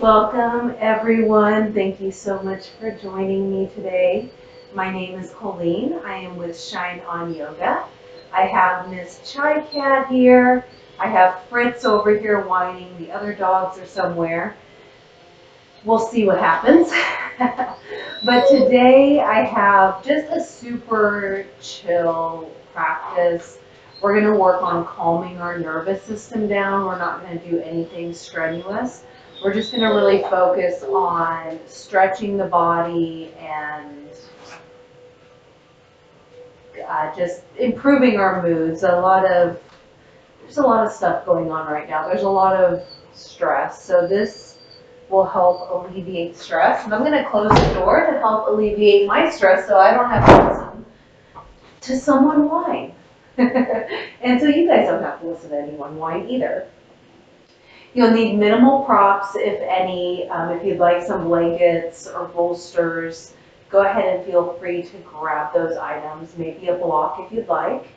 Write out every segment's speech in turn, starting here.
Welcome, everyone. Thank you so much for joining me today. My name is Colleen. I am with Shine On Yoga. I have Miss Chai Cat here. I have Fritz over here whining. The other dogs are somewhere. We'll see what happens. But today I have just a super chill practice. We're going to work on calming our nervous system down. We're not going to do anything strenuous. We're just going to really focus on stretching the body and just improving our moods. There's a lot of stuff going on right now. There's a lot of stress. So this will help alleviate stress. And I'm going to close the door to help alleviate my stress so I don't have to listen to someone whine. And so you guys don't have to listen to anyone whine either. You'll need minimal props, if any. If you'd like some blankets or bolsters, go ahead and feel free to grab those items, maybe a block if you'd like.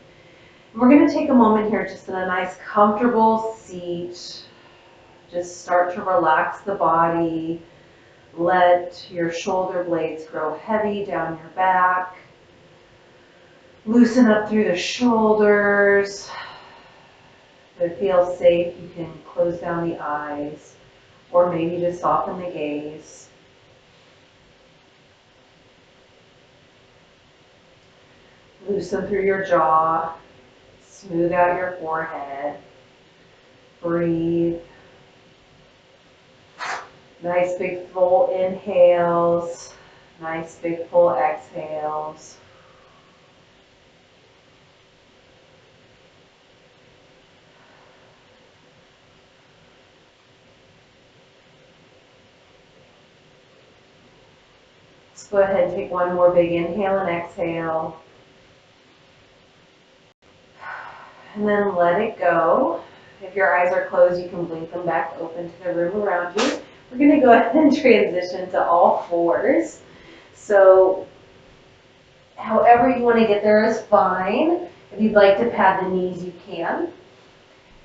We're going to take a moment here just in a nice comfortable seat. Just start to relax the body. Let your shoulder blades grow heavy down your back. Loosen up through the shoulders. If it feels safe, you can close down the eyes or maybe just soften the gaze. Loosen through your jaw. Smooth out your forehead. Breathe. Nice big full inhales. Nice big full exhales. Let's go ahead and take one more big inhale and exhale. And then let it go. If your eyes are closed, you can blink them back open to the room around you. We're going to go ahead and transition to all fours. So however you want to get there is fine. If you'd like to pad the knees, you can.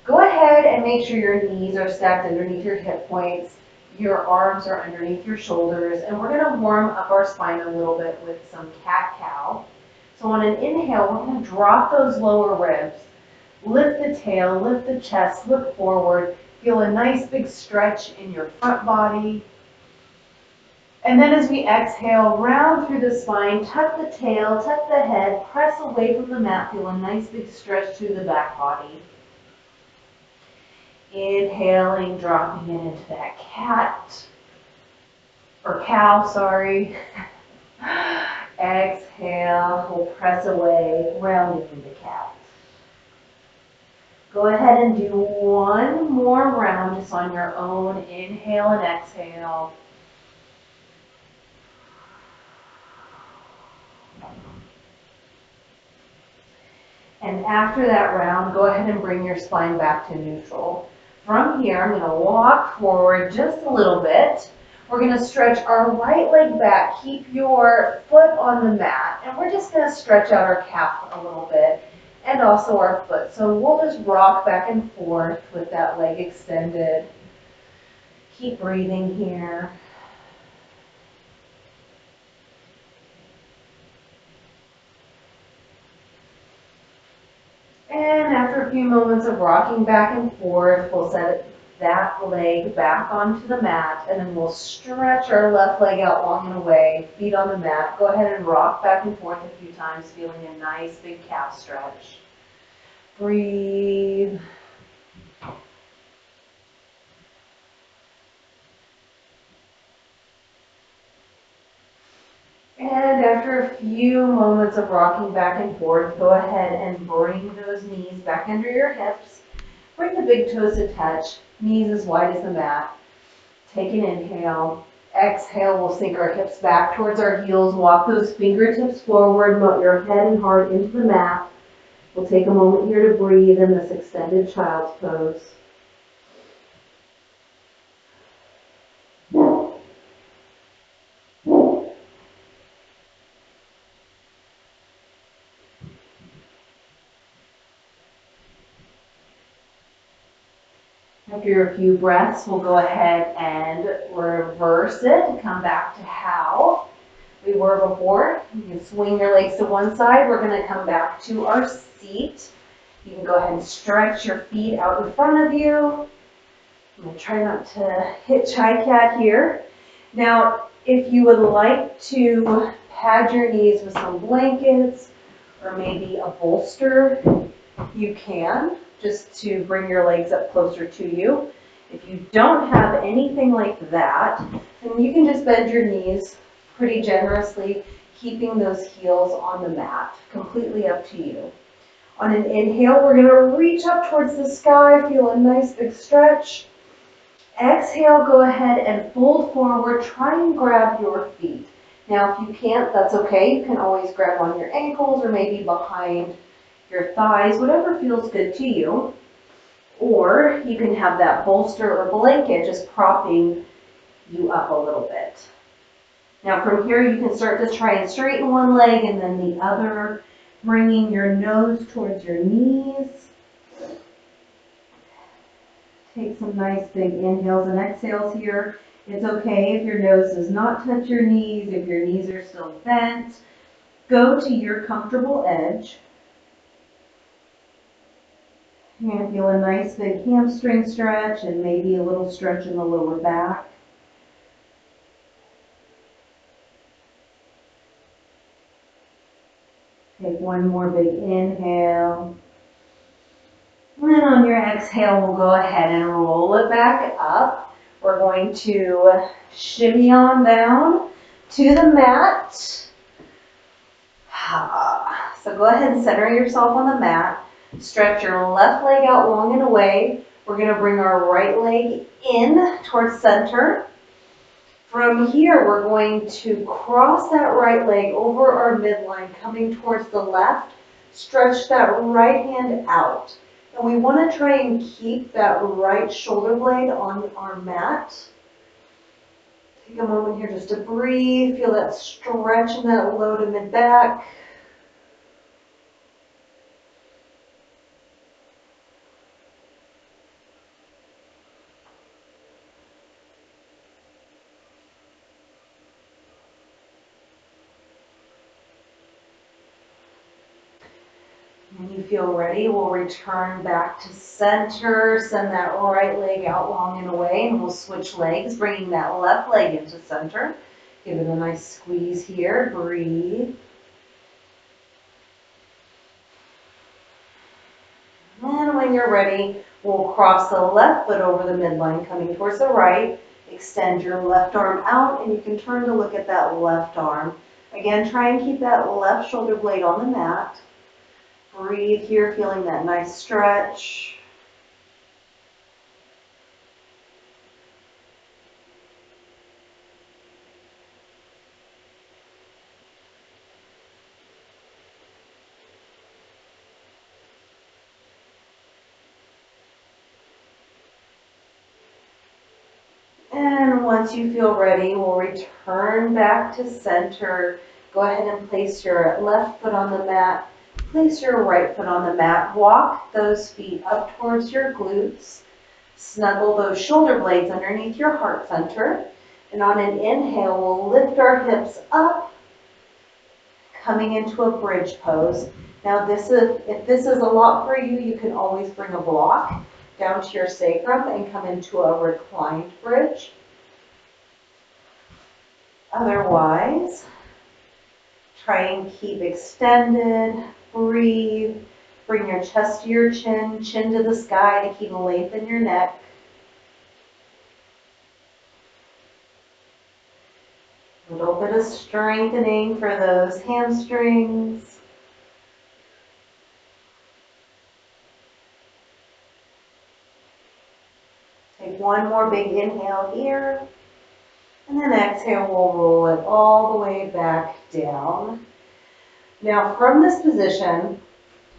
Go ahead and make sure your knees are stacked underneath your hip points. Your arms are underneath your shoulders. And we're going to warm up our spine a little bit with some cat-cow. So on an inhale, we're going to drop those lower ribs. Lift the tail, lift the chest, look forward. Feel a nice big stretch in your front body. And then as we exhale, round through the spine, tuck the tail, tuck the head, press away from the mat. Feel a nice big stretch through the back body. Inhaling, dropping it into that cow, sorry. Exhale, we'll press away, rounding into cat. Go ahead and do one more round just on your own. Inhale and exhale. And after that round, go ahead and bring your spine back to neutral. From here, I'm going to walk forward just a little bit. We're going to stretch our right leg back. Keep your foot on the mat. And we're just going to stretch out our calf a little bit and also our foot. So we'll just rock back and forth with that leg extended. Keep breathing here. And after a few moments of rocking back and forth, we'll set that leg back onto the mat, and then we'll stretch our left leg out long and away, feet on the mat. Go ahead and rock back and forth a few times, feeling a nice big calf stretch. Breathe. And after a few moments of rocking back and forth, go ahead and bring those knees back under your hips. Bring the big toes to touch, knees as wide as the mat. Take an inhale. Exhale, we'll sink our hips back towards our heels. Walk those fingertips forward, melt your head and heart into the mat. We'll take a moment here to breathe in this extended child's pose. After a few breaths, we'll go ahead and reverse it, come back to how we were before. You can swing your legs to one side. We're gonna come back to our seat. You can go ahead and stretch your feet out in front of you. I'm gonna try not to hit Chai Cat here. Now, if you would like to pad your knees with some blankets or maybe a bolster, you can, just to bring your legs up closer to you. If you don't have anything like that, then you can just bend your knees pretty generously, keeping those heels on the mat. Completely up to you. On an inhale, we're going to reach up towards the sky, feel a nice big stretch. Exhale, go ahead and fold forward, try and grab your feet. Now, if you can't, that's okay. You can always grab on your ankles or maybe behind your thighs, whatever feels good to you. Or you can have that bolster or blanket just propping you up a little bit. Now from here, you can start to try and straighten one leg and then the other, bringing your nose towards your knees. Take some nice big inhales and exhales here. It's okay if your nose does not touch your knees, if your knees are still bent. Go to your comfortable edge. You're going to feel a nice big hamstring stretch and maybe a little stretch in the lower back. Take one more big inhale. And then on your exhale, we'll go ahead and roll it back up. We're going to shimmy on down to the mat. So go ahead and center yourself on the mat. Stretch your left leg out long and away. We're going to bring our right leg in towards center. From here, we're going to cross that right leg over our midline, coming towards the left. Stretch that right hand out. And we want to try and keep that right shoulder blade on our mat. Take a moment here just to breathe. Feel that stretch in that low to mid back. When you feel ready, we'll return back to center. Send that right leg out long and away, and we'll switch legs, bringing that left leg into center. Give it a nice squeeze here. Breathe. And when you're ready, we'll cross the left foot over the midline, coming towards the right. Extend your left arm out, and you can turn to look at that left arm. Again, try and keep that left shoulder blade on the mat. Breathe here, feeling that nice stretch. And once you feel ready, we'll return back to center. Go ahead and place your left foot on the mat. Place your right foot on the mat. Walk those feet up towards your glutes. Snuggle those shoulder blades underneath your heart center. And on an inhale, we'll lift our hips up, coming into a bridge pose. Now, if this is a lot for you, you can always bring a block down to your sacrum and come into a reclined bridge. Otherwise, try and keep extended. Breathe. Bring your chest to your chin, chin to the sky to keep a length in your neck. A little bit of strengthening for those hamstrings. Take one more big inhale here. And then exhale, we'll roll it all the way back down. Now from this position,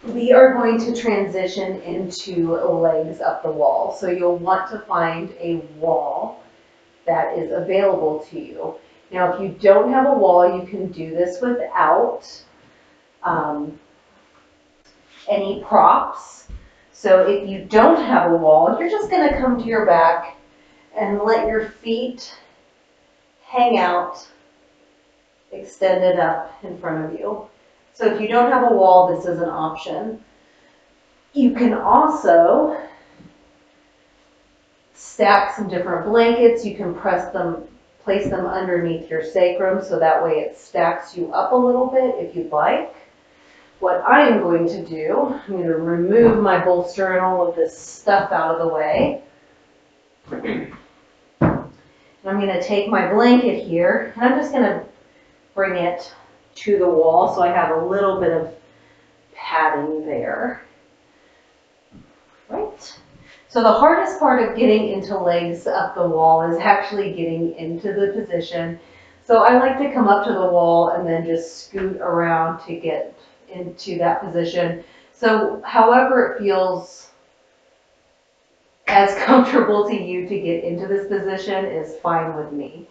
we are going to transition into legs up the wall. So you'll want to find a wall that is available to you. Now, if you don't have a wall, you can do this without any props. So if you don't have a wall, you're just gonna come to your back and let your feet hang out, extended up in front of you. So if you don't have a wall, this is an option. You can also stack some different blankets. You can place them underneath your sacrum so that way it stacks you up a little bit if you'd like. What I am going to do, I'm going to remove my bolster and all of this stuff out of the way. And I'm going to take my blanket here and I'm just going to bring it to the wall so I have a little bit of padding there. Right? So the hardest part of getting into legs up the wall is actually getting into the position. So I like to come up to the wall and then just scoot around to get into that position. So however it feels as comfortable to you to get into this position is fine with me.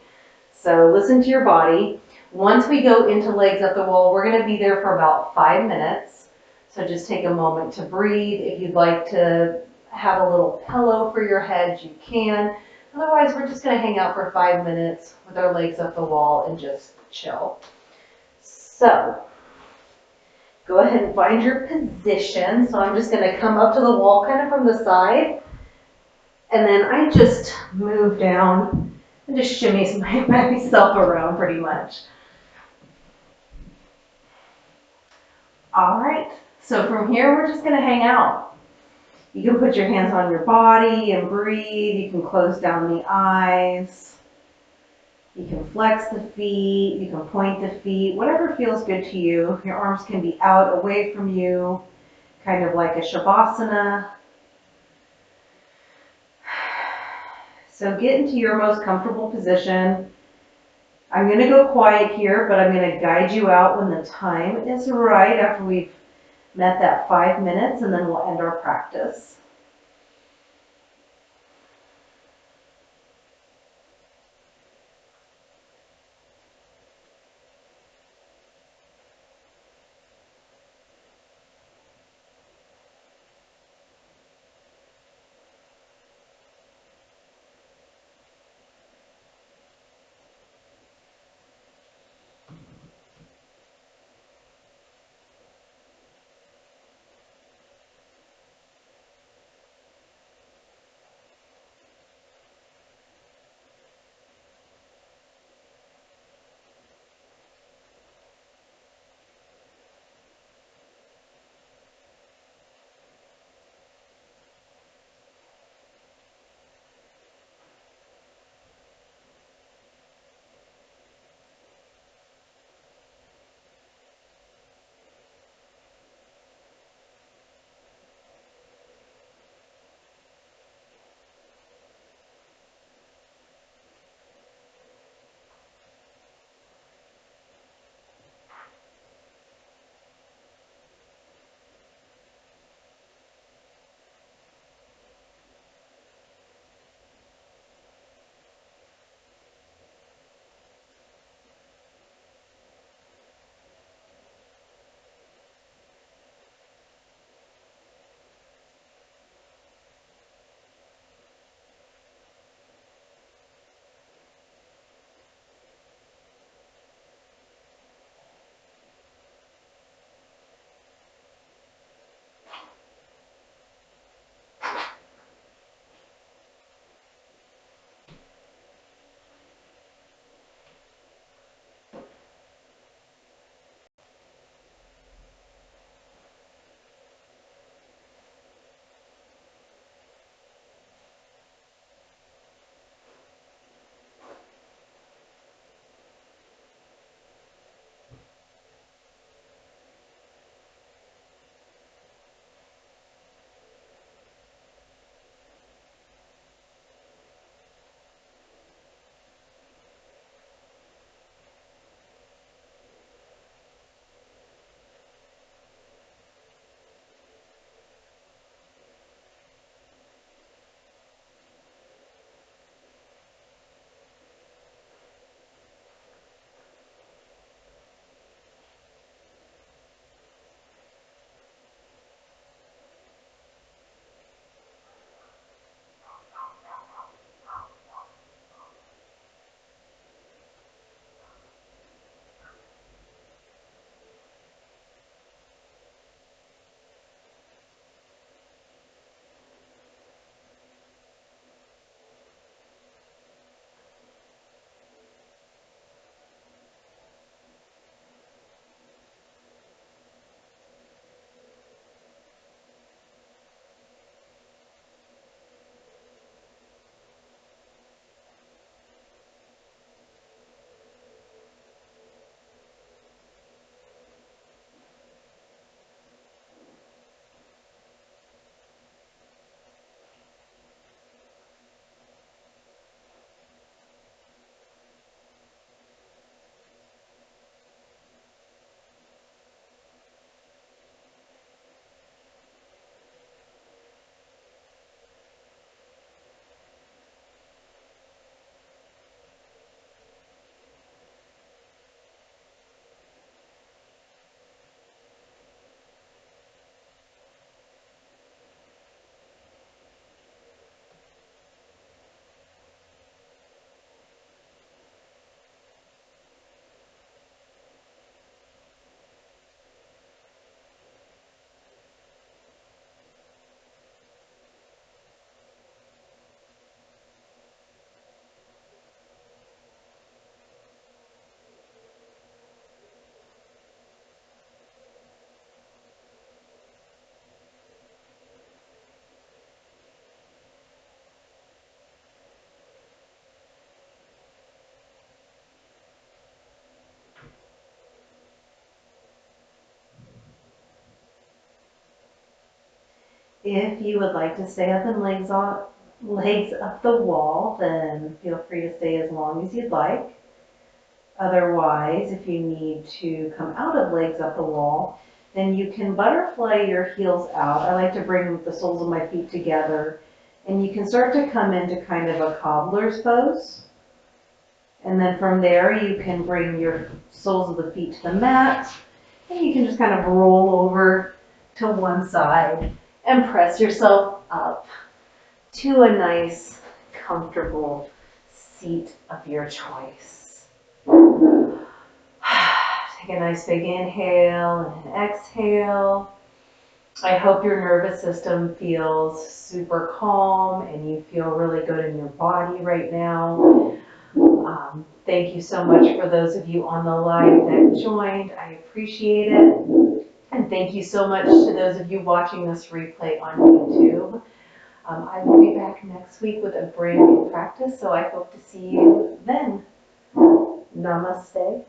So listen to your body. Once we go into legs up the wall, we're going to be there for about 5 minutes. So just take a moment to breathe. If you'd like to have a little pillow for your head, you can. Otherwise, we're just going to hang out for 5 minutes with our legs up the wall and just chill. So go ahead and find your position. So I'm just going to come up to the wall kind of from the side. And then I just move down and just shimmy myself around pretty much. All right, so from here, we're just gonna hang out. You can put your hands on your body and breathe. You can close down the eyes. You can flex the feet. You can point the feet, whatever feels good to you. Your arms can be out away from you, kind of like a Shavasana. So get into your most comfortable position. I'm going to go quiet here, but I'm going to guide you out when the time is right after we've met that 5 minutes, and then we'll end our practice. If you would like to stay up and legs up the wall, then feel free to stay as long as you'd like. Otherwise, if you need to come out of legs up the wall, then you can butterfly your heels out. I like to bring the soles of my feet together, and you can start to come into kind of a cobbler's pose. And then from there, you can bring your soles of the feet to the mat, and you can just kind of roll over to one side and press yourself up to a nice, comfortable seat of your choice. Take a nice big inhale and an exhale. I hope your nervous system feels super calm and you feel really good in your body right now. Thank you so much for those of you on the live that joined. I appreciate it. And thank you so much to those of you watching this replay on YouTube. I will be back next week with a brand new practice, so I hope to see you then. Namaste.